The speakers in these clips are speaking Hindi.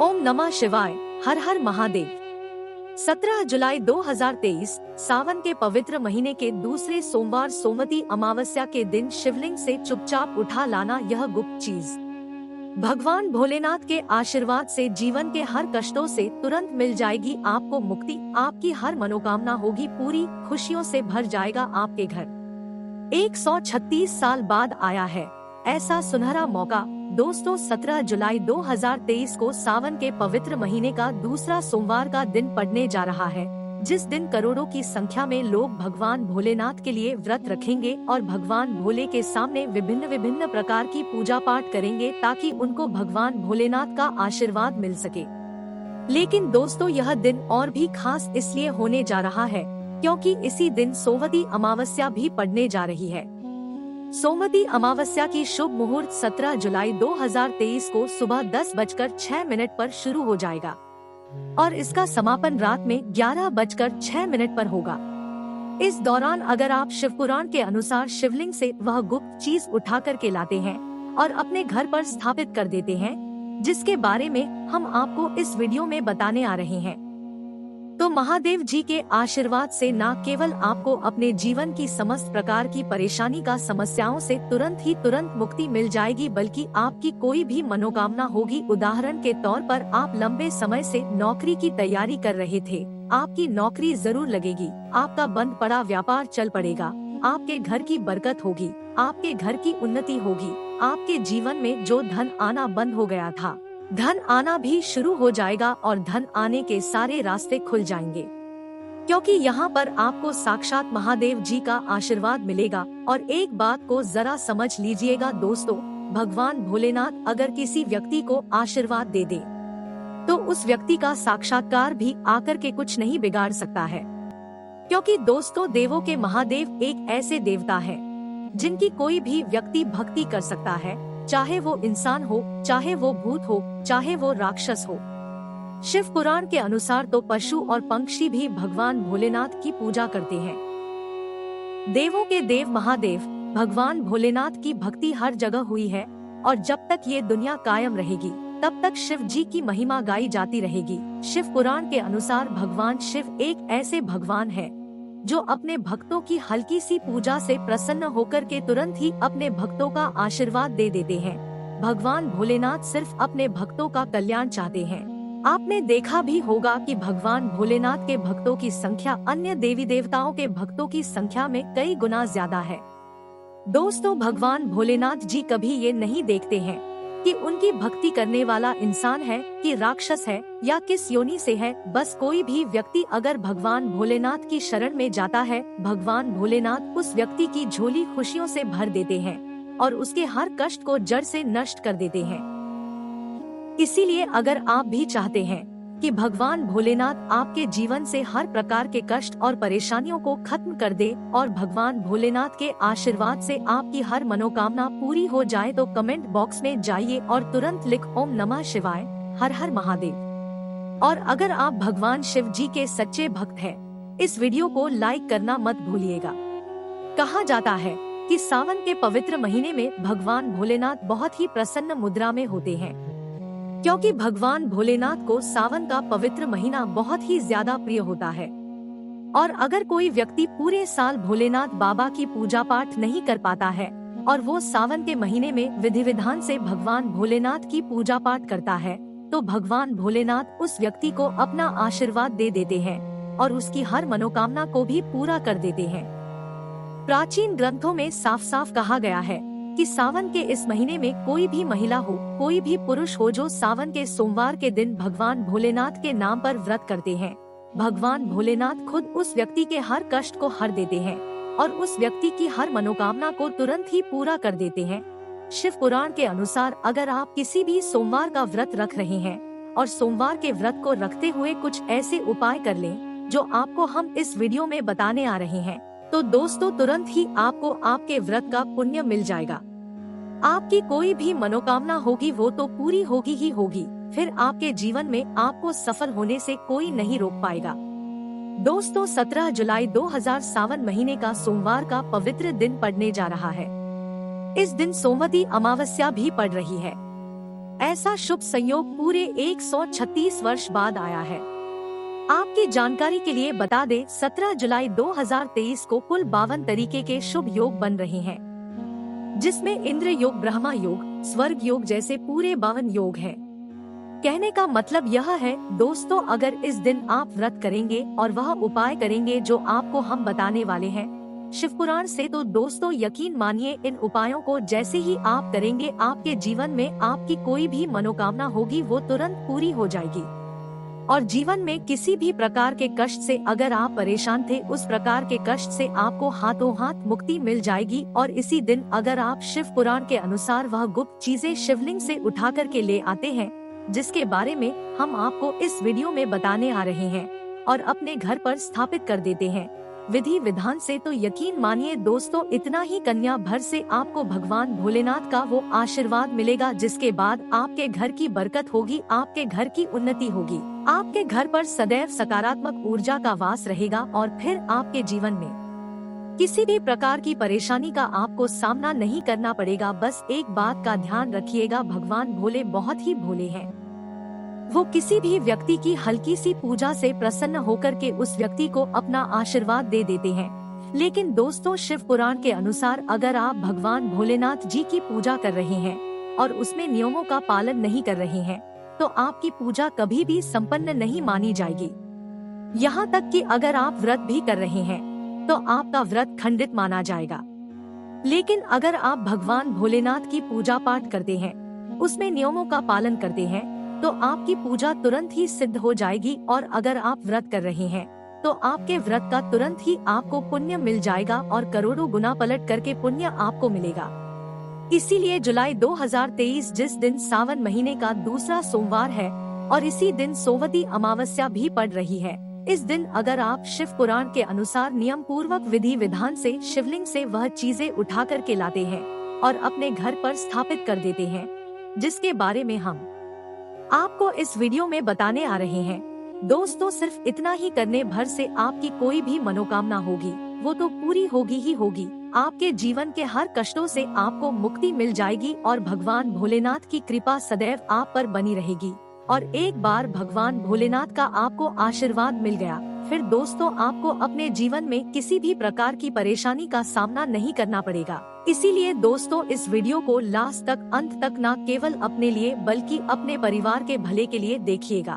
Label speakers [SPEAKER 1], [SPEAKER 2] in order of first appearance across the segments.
[SPEAKER 1] ओम नमः शिवाय। हर हर महादेव। 17 जुलाई 2023 सावन के पवित्र महीने के दूसरे सोमवार सोमवती अमावस्या के दिन शिवलिंग से चुपचाप उठा लाना यह गुप्त चीज भगवान भोलेनाथ के आशीर्वाद से जीवन के हर कष्टों से तुरंत मिल जाएगी आपको मुक्ति। आपकी हर मनोकामना होगी पूरी, खुशियों से भर जाएगा आपके घर। 136 साल बाद आया है ऐसा सुनहरा मौका। दोस्तों 17 जुलाई 2023 को सावन के पवित्र महीने का दूसरा सोमवार का दिन पड़ने जा रहा है, जिस दिन करोड़ों की संख्या में लोग भगवान भोलेनाथ के लिए व्रत रखेंगे और भगवान भोले के सामने विभिन्न विभिन्न प्रकार की पूजा पाठ करेंगे ताकि उनको भगवान भोलेनाथ का आशीर्वाद मिल सके। लेकिन दोस्तों यह दिन और भी खास इसलिए होने जा रहा है क्योंकि इसी दिन सोमवती अमावस्या भी पड़ने जा रही है। सोमवती अमावस्या की शुभ मुहूर्त 17 जुलाई 2023 को सुबह 10:06 पर शुरू हो जाएगा और इसका समापन रात में 11:06 पर होगा। इस दौरान अगर आप शिव पुराण के अनुसार शिवलिंग से वह गुप्त चीज उठा कर के लाते हैं और अपने घर पर स्थापित कर देते हैं, जिसके बारे में हम आपको इस वीडियो में बताने आ रहे हैं, तो महादेव जी के आशीर्वाद से न केवल आपको अपने जीवन की समस्त प्रकार की परेशानी का समस्याओं से तुरंत मुक्ति मिल जाएगी, बल्कि आपकी कोई भी मनोकामना होगी। उदाहरण के तौर पर आप लंबे समय से नौकरी की तैयारी कर रहे थे, आपकी नौकरी जरूर लगेगी, आपका बंद पड़ा व्यापार चल पड़ेगा, आपके घर की बरकत होगी, आपके घर की उन्नति होगी, आपके जीवन में जो धन आना बंद हो गया था धन आना भी शुरू हो जाएगा और धन आने के सारे रास्ते खुल जाएंगे, क्योंकि यहाँ पर आपको साक्षात महादेव जी का आशीर्वाद मिलेगा। और एक बात को जरा समझ लीजिएगा दोस्तों, भगवान भोलेनाथ अगर किसी व्यक्ति को आशीर्वाद दे दे तो उस व्यक्ति का साक्षात्कार भी आकर के कुछ नहीं बिगाड़ सकता है, क्योंकि दोस्तों देवों के महादेव एक ऐसे देवता है जिनकी कोई भी व्यक्ति भक्ति कर सकता है, चाहे वो इंसान हो, चाहे वो भूत हो, चाहे वो राक्षस हो। शिव पुराण के अनुसार तो पशु और पंक्षी भी भगवान भोलेनाथ की पूजा करते हैं। देवों के देव महादेव भगवान भोलेनाथ की भक्ति हर जगह हुई है और जब तक ये दुनिया कायम रहेगी तब तक शिव जी की महिमा गाई जाती रहेगी। शिव पुराण के अनुसार भगवान शिव एक ऐसे भगवान है जो अपने भक्तों की हल्की सी पूजा से प्रसन्न होकर के तुरंत ही अपने भक्तों का आशीर्वाद दे देते हैं। भगवान भोलेनाथ सिर्फ अपने भक्तों का कल्याण चाहते हैं। आपने देखा भी होगा कि भगवान भोलेनाथ के भक्तों की संख्या अन्य देवी देवताओं के भक्तों की संख्या में कई गुना ज्यादा है। दोस्तों भगवान भोलेनाथ जी कभी ये नहीं देखते हैं कि उनकी भक्ति करने वाला इंसान है कि राक्षस है या किस योनि से है। बस कोई भी व्यक्ति अगर भगवान भोलेनाथ की शरण में जाता है, भगवान भोलेनाथ उस व्यक्ति की झोली खुशियों से भर देते हैं और उसके हर कष्ट को जड़ से नष्ट कर देते हैं। इसीलिए अगर आप भी चाहते हैं कि भगवान भोलेनाथ आपके जीवन से हर प्रकार के कष्ट और परेशानियों को खत्म कर दे और भगवान भोलेनाथ के आशीर्वाद से आपकी हर मनोकामना पूरी हो जाए, तो कमेंट बॉक्स में जाइए और तुरंत लिख ओम नमः शिवाय, हर हर महादेव। और अगर आप भगवान शिव जी के सच्चे भक्त हैं, इस वीडियो को लाइक करना मत भूलिएगा। कहा जाता है कि सावन के पवित्र महीने में भगवान भोलेनाथ बहुत ही प्रसन्न मुद्रा में होते हैं, क्योंकि भगवान भोलेनाथ को सावन का पवित्र महीना बहुत ही ज्यादा प्रिय होता है। और अगर कोई व्यक्ति पूरे साल भोलेनाथ बाबा की पूजा पाठ नहीं कर पाता है और वो सावन के महीने में विधि विधान से भगवान भोलेनाथ की पूजा पाठ करता है, तो भगवान भोलेनाथ उस व्यक्ति को अपना आशीर्वाद दे देते हैं और उसकी हर मनोकामना को भी पूरा कर देते हैं। प्राचीन ग्रंथों में साफ साफ कहा गया है कि सावन के इस महीने में कोई भी महिला हो, कोई भी पुरुष हो, जो सावन के सोमवार के दिन भगवान भोलेनाथ के नाम पर व्रत करते हैं, भगवान भोलेनाथ खुद उस व्यक्ति के हर कष्ट को हर देते हैं और उस व्यक्ति की हर मनोकामना को तुरंत ही पूरा कर देते हैं। शिव पुराण के अनुसार अगर आप किसी भी सोमवार का व्रत रख रहे हैं और सोमवार के व्रत को रखते हुए कुछ ऐसे उपाय कर लें जो आपको हम इस वीडियो में बताने आ रहे हैं, तो दोस्तों तुरंत ही आपको आपके व्रत का पुण्य मिल जाएगा। आपकी कोई भी मनोकामना होगी वो तो पूरी होगी ही होगी, फिर आपके जीवन में आपको सफल होने से कोई नहीं रोक पाएगा। दोस्तों 17 जुलाई 2000 सावन महीने का सोमवार का पवित्र दिन पड़ने जा रहा है। इस दिन सोमवती अमावस्या भी पड़ रही है। ऐसा शुभ संयोग पूरे 136 वर्ष बाद आया है। आपकी जानकारी के लिए बता दें, 17 जुलाई 2023 को कुल 52 तरीके के शुभ योग बन रहे हैं, जिसमें इंद्र योग, ब्रह्मा योग, स्वर्ग योग जैसे पूरे 52 योग हैं। कहने का मतलब यह है दोस्तों, अगर इस दिन आप व्रत करेंगे और वह उपाय करेंगे जो आपको हम बताने वाले हैं शिव पुराण से, तो दोस्तों यकीन मानिए इन उपायों को जैसे ही आप करेंगे, आपके जीवन में आपकी कोई भी मनोकामना होगी वो तुरंत पूरी हो जाएगी। और जीवन में किसी भी प्रकार के कष्ट से अगर आप परेशान थे, उस प्रकार के कष्ट से आपको हाथों हाथ मुक्ति मिल जाएगी। और इसी दिन अगर आप शिव पुराण के अनुसार वह गुप्त चीजें शिवलिंग से उठा कर के ले आते हैं, जिसके बारे में हम आपको इस वीडियो में बताने आ रहे हैं, और अपने घर पर स्थापित कर देते हैं विधि विधान से, तो यकीन मानिए दोस्तों इतना ही कन्या भर से आपको भगवान भोलेनाथ का वो आशीर्वाद मिलेगा, जिसके बाद आपके घर की बरकत होगी, आपके घर की उन्नति होगी, आपके घर पर सदैव सकारात्मक ऊर्जा का वास रहेगा। और फिर आपके जीवन में किसी भी प्रकार की परेशानी का आपको सामना नहीं करना पड़ेगा। बस एक बात का ध्यान रखिएगा, भगवान भोले बहुत ही भोले हैं। वो किसी भी व्यक्ति की हल्की सी पूजा से प्रसन्न होकर के उस व्यक्ति को अपना आशीर्वाद दे देते हैं। लेकिन दोस्तों शिव पुराण के अनुसार अगर आप भगवान भोलेनाथ जी की पूजा कर रहे हैं और उसमें नियमों का पालन नहीं कर रहे हैं, तो आपकी पूजा कभी भी संपन्न नहीं मानी जाएगी। यहाँ तक कि अगर आप व्रत भी कर रहे हैं तो आपका व्रत खंडित माना जाएगा। लेकिन अगर आप भगवान भोलेनाथ की पूजा पाठ करते हैं, उसमें नियमों का पालन करते हैं, तो आपकी पूजा तुरंत ही सिद्ध हो जाएगी। और अगर आप व्रत कर रहे हैं तो आपके व्रत का तुरंत ही आपको पुण्य मिल जाएगा और करोड़ों गुना पलट करके पुण्य आपको मिलेगा। इसीलिए जुलाई 2023 जिस दिन सावन महीने का दूसरा सोमवार है और इसी दिन सोमवती अमावस्या भी पड़ रही है, इस दिन अगर आप शिव पुराण के अनुसार नियम पूर्वक विधि विधान से शिवलिंग से वह चीजें उठा करके लाते हैं और अपने घर पर स्थापित कर देते हैं, जिसके बारे में हम आपको इस वीडियो में बताने आ रहे हैं दोस्तों, सिर्फ इतना ही करने भर से आपकी कोई भी मनोकामना होगी वो तो पूरी होगी ही होगी। आपके जीवन के हर कष्टों से आपको मुक्ति मिल जाएगी और भगवान भोलेनाथ की कृपा सदैव आप पर बनी रहेगी। और एक बार भगवान भोलेनाथ का आपको आशीर्वाद मिल गया, फिर दोस्तों आपको अपने जीवन में किसी भी प्रकार की परेशानी का सामना नहीं करना पड़ेगा। इसीलिए दोस्तों इस वीडियो को लास्ट तक, अंत तक न केवल अपने लिए बल्कि अपने परिवार के भले के लिए देखिएगा।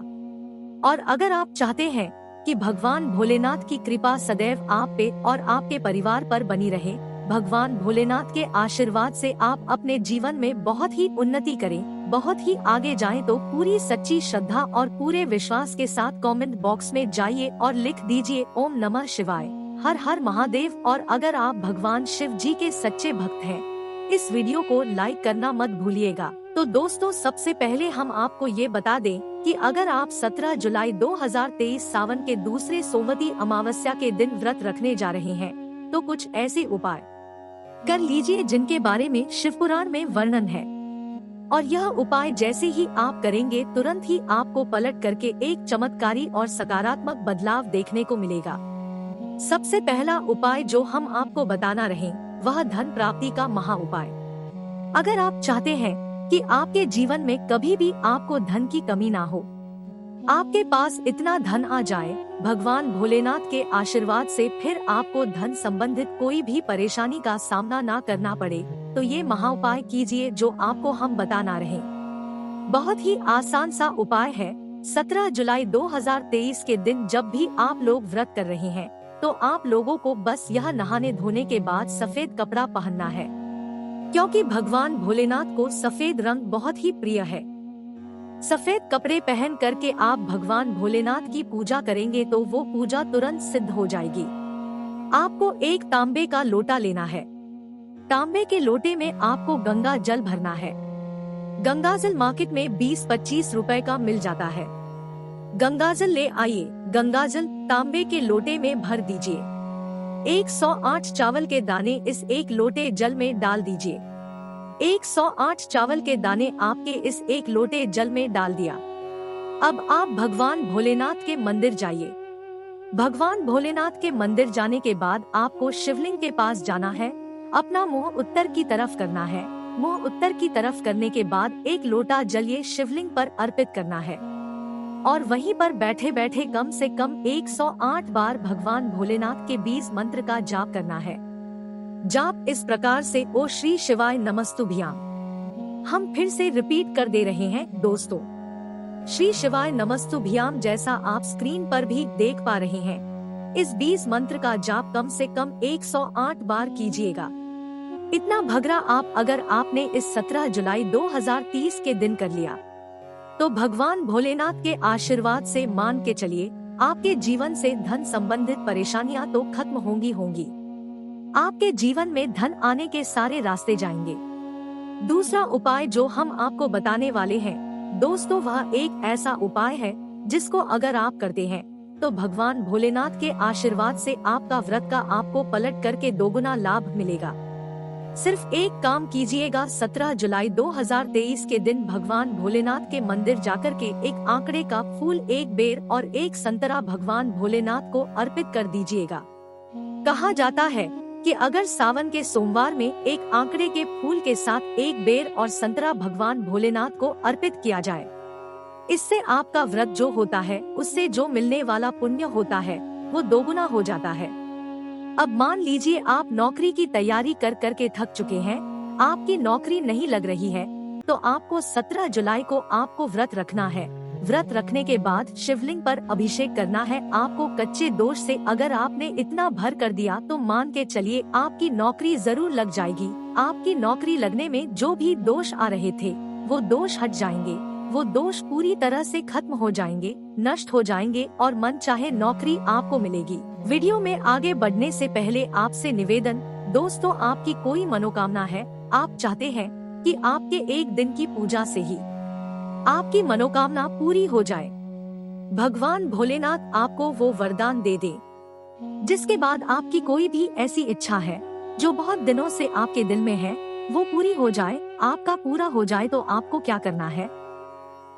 [SPEAKER 1] और अगर आप चाहते हैं कि भगवान भोलेनाथ की कृपा सदैव आप पे और आपके परिवार पर बनी रहे, भगवान भोलेनाथ के आशीर्वाद से आप अपने जीवन में बहुत ही उन्नति करें, बहुत ही आगे जाएं, तो पूरी सच्ची श्रद्धा और पूरे विश्वास के साथ कमेंट बॉक्स में जाइए और लिख दीजिए ओम नमः शिवाय, हर हर महादेव। और अगर आप भगवान शिव जी के सच्चे भक्त हैं, इस वीडियो को लाइक करना मत भूलिएगा। तो दोस्तों सबसे पहले हम आपको ये बता दें कि अगर आप 17 जुलाई 2023 सावन के दूसरे सोमवती अमावस्या के दिन व्रत रखने जा रहे हैं, तो कुछ ऐसे उपाय कर लीजिए जिनके बारे में शिव पुराण में वर्णन है। और यह उपाय जैसे ही आप करेंगे, तुरंत ही आपको पलट करके एक चमत्कारी और सकारात्मक बदलाव देखने को मिलेगा। सबसे पहला उपाय जो हम आपको बताना रहे, वह धन प्राप्ति का महा उपाय। अगर आप चाहते हैं कि आपके जीवन में कभी भी आपको धन की कमी ना हो, आपके पास इतना धन आ जाए भगवान भोलेनाथ के आशीर्वाद से, फिर आपको धन संबंधित कोई भी परेशानी का सामना ना करना पड़े, तो ये महा उपाय कीजिए जो आपको हम बताना रहे। बहुत ही आसान सा उपाय है। 17 जुलाई 2023 के दिन जब भी आप लोग व्रत कर रहे हैं, तो आप लोगों को बस यह नहाने धोने के बाद सफेद कपड़ा पहनना है, क्योंकि भगवान भोलेनाथ को सफेद रंग बहुत ही प्रिय है। सफेद कपड़े पहन करके आप भगवान भोलेनाथ की पूजा करेंगे तो वो पूजा तुरंत सिद्ध हो जाएगी। आपको एक तांबे का लोटा लेना है। तांबे के लोटे में आपको गंगा जल भरना है। गंगा जल मार्केट में 20-25 रुपए का मिल जाता है। गंगा जल ले आइए, गंगा जल तांबे के लोटे में भर दीजिए। 108 चावल के दाने इस एक लोटे जल में डाल दीजिए। 108 चावल के दाने आपके इस एक लोटे जल में डाल दिया। अब आप भगवान भोलेनाथ के मंदिर जाइए। भगवान भोलेनाथ के मंदिर जाने के बाद आपको शिवलिंग के पास जाना है। अपना मुंह उत्तर की तरफ करना है मुंह उत्तर की तरफ करने के बाद एक लोटा जल ये शिवलिंग पर अर्पित करना है और वहीं पर बैठे बैठे कम से कम 108 बार भगवान भोलेनाथ के 20 मंत्र का जाप करना है। जाप इस प्रकार से ओ श्री शिवाय नमस्तुभ्याम। हम फिर से रिपीट कर दे रहे हैं दोस्तों, श्री शिवाय नमस्तुभ्याम जैसा आप स्क्रीन पर भी देख पा रहे हैं। इस 20 मंत्र का जाप कम से कम 108 बार कीजिएगा। इतना भगरा आप अगर आपने इस 17 जुलाई 2030 के दिन कर लिया तो भगवान भोलेनाथ के आशीर्वाद से मान के चलिए आपके जीवन से धन संबंधित परेशानियां तो खत्म होंगी। आपके जीवन में धन आने के सारे रास्ते जाएंगे। दूसरा उपाय जो हम आपको बताने वाले हैं दोस्तों, वह एक ऐसा उपाय है जिसको अगर आप करते हैं तो भगवान भोलेनाथ के आशीर्वाद से आपका व्रत का आपको पलट करके दोगुना लाभ मिलेगा। सिर्फ एक काम कीजिएगा, 17 जुलाई 2023 के दिन भगवान भोलेनाथ के मंदिर जाकर के एक आंकड़े का फूल, एक बेर और एक संतरा भगवान भोलेनाथ को अर्पित कर दीजिएगा। कहा जाता है कि अगर सावन के सोमवार में एक आंकड़े के फूल के साथ एक बेर और संतरा भगवान भोलेनाथ को अर्पित किया जाए, इससे आपका व्रत जो होता है उससे जो मिलने वाला पुण्य होता है वो दोगुना हो जाता है। अब मान लीजिए आप नौकरी की तैयारी कर करके थक चुके हैं, आपकी नौकरी नहीं लग रही है, तो आपको 17 जुलाई को आपको व्रत रखना है। व्रत रखने के बाद शिवलिंग पर अभिषेक करना है। आपको कच्चे दोष से अगर आपने इतना भर कर दिया तो मान के चलिए आपकी नौकरी जरूर लग जाएगी। आपकी नौकरी लगने में जो भी दोष आ रहे थे वो दोष हट जाएंगे, वो दोष पूरी तरह से खत्म हो जाएंगे, नष्ट हो जाएंगे और मन चाहे नौकरी आपको मिलेगी। वीडियो में आगे बढ़ने से पहले आपसे निवेदन दोस्तों, आपकी कोई मनोकामना है, आप चाहते हैं कि आपके एक दिन की पूजा से ही आपकी मनोकामना पूरी हो जाए, भगवान भोलेनाथ आपको वो वरदान दे दे जिसके बाद आपकी कोई भी ऐसी इच्छा है जो बहुत दिनों से आपके दिल में है वो पूरी हो जाए, आपका पूरा हो जाए, तो आपको क्या करना है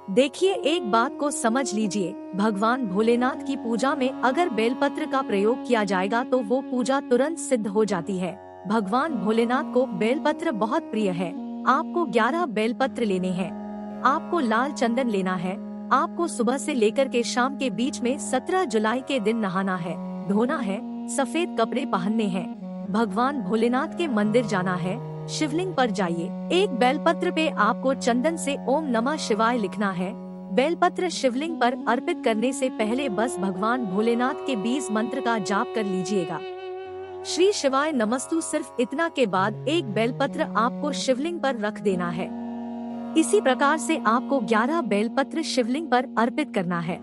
[SPEAKER 1] देखिए, एक बात को समझ लीजिए। भगवान भोलेनाथ की पूजा में अगर बेलपत्र का प्रयोग किया जाएगा तो वो पूजा तुरंत सिद्ध हो जाती है। भगवान भोलेनाथ को बेलपत्र बहुत प्रिय है। आपको 11 बेलपत्र लेने हैं। आपको लाल चंदन लेना है। आपको सुबह से लेकर के शाम के बीच में 17 जुलाई के दिन नहाना है, धोना है, सफेद कपड़े पहनने हैं, भगवान भोलेनाथ के मंदिर जाना है, शिवलिंग पर जाइए। एक बेलपत्र पे आपको चंदन से ओम नमः शिवाय लिखना है। बेलपत्र शिवलिंग पर अर्पित करने से पहले बस भगवान भोलेनाथ के 20 मंत्र का जाप कर लीजिएगा। श्री शिवाय नमस्तु, सिर्फ इतना के बाद एक बेलपत्र आपको शिवलिंग पर रख देना है। इसी प्रकार से आपको 11 बेलपत्र शिवलिंग पर अर्पित करना है।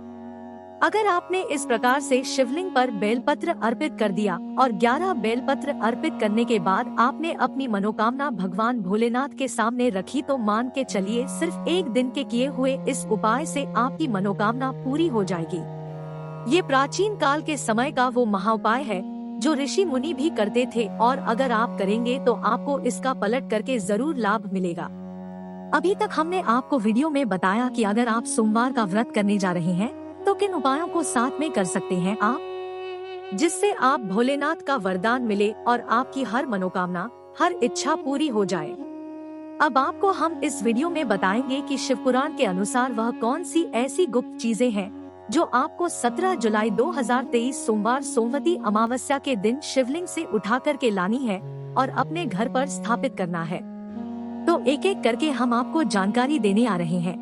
[SPEAKER 1] अगर आपने इस प्रकार से शिवलिंग पर बेलपत्र अर्पित कर दिया और 11 बेलपत्र अर्पित करने के बाद आपने अपनी मनोकामना भगवान भोलेनाथ के सामने रखी तो मान के चलिए सिर्फ एक दिन के किए हुए इस उपाय से आपकी मनोकामना पूरी हो जाएगी। ये प्राचीन काल के समय का वो महाउपाय है जो ऋषि मुनि भी करते थे और अगर आप करेंगे तो आपको इसका पलट करके जरूर लाभ मिलेगा। अभी तक हमने आपको वीडियो में बताया कि अगर आप सोमवार का व्रत करने जा रहे हैं तो किन उपायों को साथ में कर सकते हैं आप, जिससे आप भोलेनाथ का वरदान मिले और आपकी हर मनोकामना, हर इच्छा पूरी हो जाए। अब आपको हम इस वीडियो में बताएंगे कि शिवपुराण के अनुसार वह कौन सी ऐसी गुप्त चीजें हैं जो आपको 17 जुलाई 2023 सोमवार सोमवती अमावस्या के दिन शिवलिंग से उठा करके लानी है और अपने घर पर स्थापित करना है। तो एक एक करके हम आपको जानकारी देने आ रहे हैं।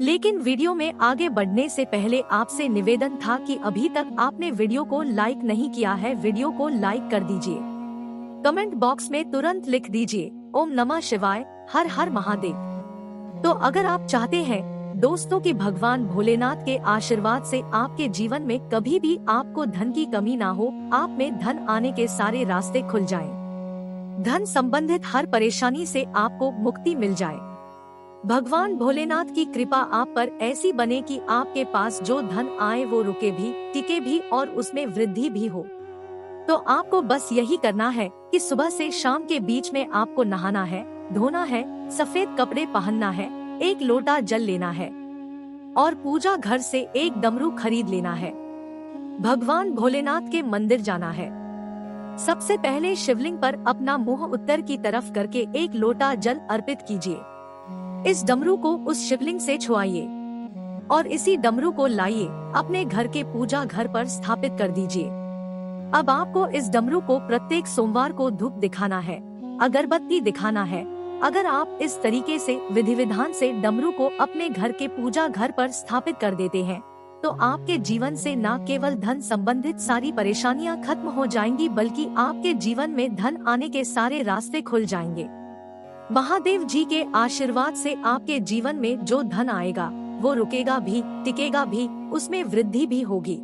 [SPEAKER 1] लेकिन वीडियो में आगे बढ़ने से पहले आपसे निवेदन था कि अभी तक आपने वीडियो को लाइक नहीं किया है, वीडियो को लाइक कर दीजिए। कमेंट बॉक्स में तुरंत लिख दीजिए ओम नमः शिवाय, हर हर महादेव। तो अगर आप चाहते हैं दोस्तों कि भगवान भोलेनाथ के आशीर्वाद से आपके जीवन में कभी भी आपको धन की कमी ना हो, आप में धन आने के सारे रास्ते खुल जाएं, धन संबंधित हर परेशानी से आपको मुक्ति मिल जाए, भगवान भोलेनाथ की कृपा आप पर ऐसी बने कि आपके पास जो धन आए वो रुके भी, टिके भी और उसमें वृद्धि भी हो, तो आपको बस यही करना है कि सुबह से शाम के बीच में आपको नहाना है, धोना है, सफेद कपड़े पहनना है, एक लोटा जल लेना है और पूजा घर से एक डमरू खरीद लेना है, भगवान भोलेनाथ के मंदिर जाना है, सबसे पहले शिवलिंग पर अपना मुंह उत्तर की तरफ करके एक लोटा जल अर्पित कीजिए। इस डमरू को उस शिवलिंग से छुआइए और इसी डमरू को लाइए अपने घर के पूजा घर पर स्थापित कर दीजिए। अब आपको इस डमरू को प्रत्येक सोमवार को धूप दिखाना है, अगरबत्ती दिखाना है। अगर आप इस तरीके से विधि विधान से डमरू को अपने घर के पूजा घर पर स्थापित कर देते हैं तो आपके जीवन से न केवल धन संबंधित सारी परेशानियां खत्म हो जाएंगी बल्कि आपके जीवन में धन आने के सारे रास्ते खुल जाएंगे। महादेव जी के आशीर्वाद से आपके जीवन में जो धन आएगा वो रुकेगा भी, टिकेगा भी, उसमें वृद्धि भी होगी।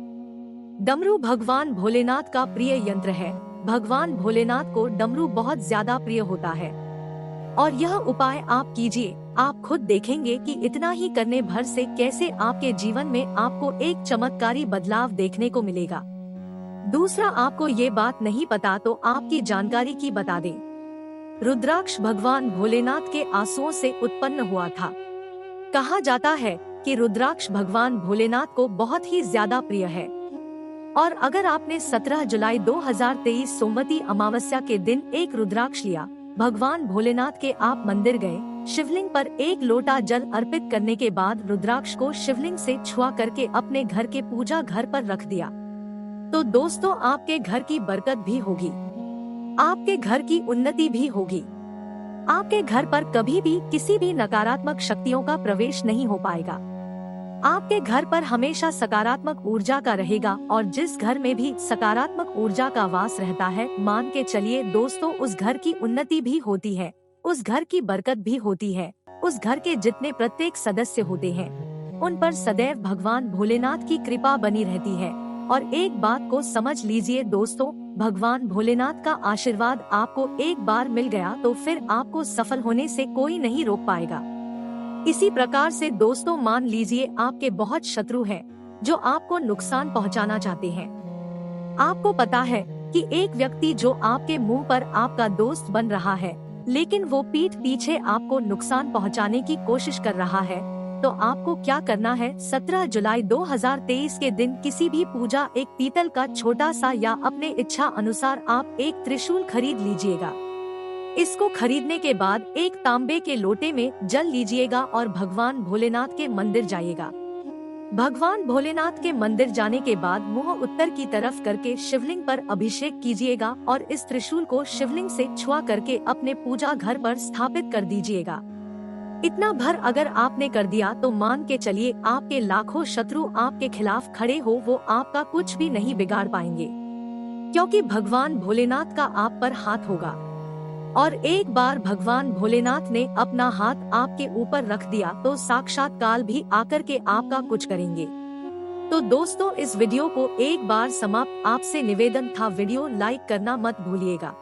[SPEAKER 1] डमरू भगवान भोलेनाथ का प्रिय यंत्र है। भगवान भोलेनाथ को डमरू बहुत ज्यादा प्रिय होता है और यह उपाय आप कीजिए, आप खुद देखेंगे कि इतना ही करने भर से कैसे आपके जीवन में आपको एक चमत्कारी बदलाव देखने को मिलेगा। दूसरा, आपको ये बात नहीं पता तो आपकी जानकारी की बता दें। रुद्राक्ष भगवान भोलेनाथ के आंसुओं से उत्पन्न हुआ था। कहा जाता है कि रुद्राक्ष भगवान भोलेनाथ को बहुत ही ज्यादा प्रिय है और अगर आपने 17 जुलाई 2023 सोमवती अमावस्या के दिन एक रुद्राक्ष लिया, भगवान भोलेनाथ के आप मंदिर गए, शिवलिंग पर एक लोटा जल अर्पित करने के बाद रुद्राक्ष को शिवलिंग से छुआ करके अपने घर के पूजा घर पर रख दिया तो दोस्तों आपके घर की बरकत भी होगी, आपके घर की उन्नति भी होगी। आपके घर पर कभी भी किसी भी नकारात्मक शक्तियों का प्रवेश नहीं हो पाएगा। आपके घर पर हमेशा सकारात्मक ऊर्जा का रहेगा और जिस घर में भी सकारात्मक ऊर्जा का वास रहता है, मान के चलिए दोस्तों, उस घर की उन्नति भी होती है, उस घर की बरकत भी होती है। उस घर के जितने प्रत्येक सदस्य होते हैं उन पर सदैव भगवान भोलेनाथ की कृपा बनी रहती है। और एक बात को समझ लीजिए दोस्तों, भगवान भोलेनाथ का आशीर्वाद आपको एक बार मिल गया तो फिर आपको सफल होने से कोई नहीं रोक पाएगा। इसी प्रकार से दोस्तों, मान लीजिए आपके बहुत शत्रु हैं जो आपको नुकसान पहुंचाना चाहते हैं। आपको पता है कि एक व्यक्ति जो आपके मुंह पर आपका दोस्त बन रहा है लेकिन वो पीठ पीछे आपको नुकसान पहुंचाने की कोशिश कर रहा है, तो आपको क्या करना है? 17 जुलाई 2023 के दिन किसी भी पूजा एक पीतल का छोटा सा या अपने इच्छा अनुसार आप एक त्रिशूल खरीद लीजिएगा। इसको खरीदने के बाद एक तांबे के लोटे में जल लीजिएगा और भगवान भोलेनाथ के मंदिर जाइएगा। भगवान भोलेनाथ के मंदिर जाने के बाद मुंह उत्तर की तरफ करके शिवलिंग पर अभिषेक कीजिएगा और इस त्रिशूल को शिवलिंग से छुआ करके अपने पूजा घर पर स्थापित कर दीजिएगा। इतना भर अगर आपने कर दिया तो मान के चलिए आपके लाखों शत्रु आपके खिलाफ खड़े हो वो आपका कुछ भी नहीं बिगाड़ पाएंगे, क्योंकि भगवान भोलेनाथ का आप पर हाथ होगा। और एक बार भगवान भोलेनाथ ने अपना हाथ आपके ऊपर रख दिया तो साक्षात काल भी आकर के आपका कुछ करेंगे। तो दोस्तों, इस वीडियो को एक बार समाप्त। आपसे निवेदन था, वीडियो लाइक करना मत भूलिएगा।